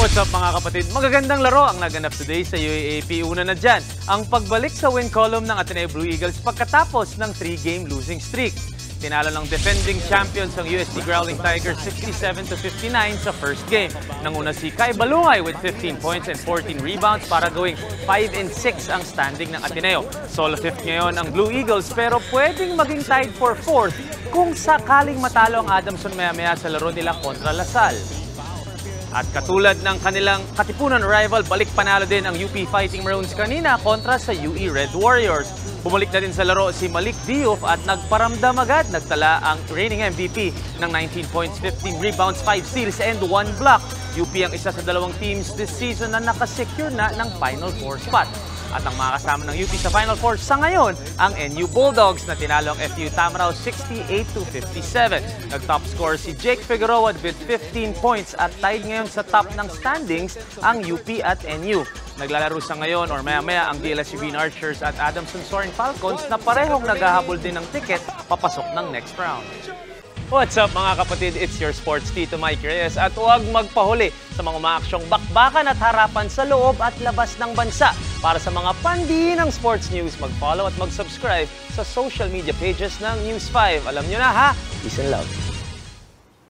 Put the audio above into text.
What's up mga kapatid? Magagandang laro ang naganap today sa UAAP. Una na dyan, ang pagbalik sa win column ng Ateneo Blue Eagles pagkatapos ng 3-game losing streak. Tinalo ng defending champions ang UST Growling Tigers 67-59 sa first game. Nanguna si Kai Balungay with 15 points and 14 rebounds para gawing 5-6 ang standing ng Ateneo. Solo fifth ngayon ang Blue Eagles pero pwedeng maging tied for fourth kung sakaling matalo ang Adamson maya-maya sa laro nila kontra Lasal. At katulad ng kanilang katipunan rival, balik panalo din ang UP Fighting Maroons kanina kontra sa UE Red Warriors. Bumalik na din sa laro si Malik Diouf at nagparamdam agad. Nagtala ang reigning MVP ng 19 points, 15 rebounds, 5 steals and 1 block. UP ang isa sa dalawang teams this season na nakasecure na ng Final Four spot. At ang mga kasama ng UP sa Final Four sa ngayon, ang NU Bulldogs na tinalo ang FU Tamaraw 68-57. Nag-top score si Jake Figueroa with 15 points at tied ngayon sa top ng standings ang UP at NU. Naglalaro sa ngayon or maya-maya ang DLSU Green Archers at Adamson Soaring Falcons na parehong naghahabol din ng ticket papasok ng next round. What's up mga kapatid? It's your sports Tito Mike Reyes at huwag magpahuli sa mga umaaksyong bakbakan at harapan sa loob at labas ng bansa. Para sa mga pandi ng sports news, mag-follow at mag-subscribe sa social media pages ng News 5. Alam nyo na ha? Peace and love.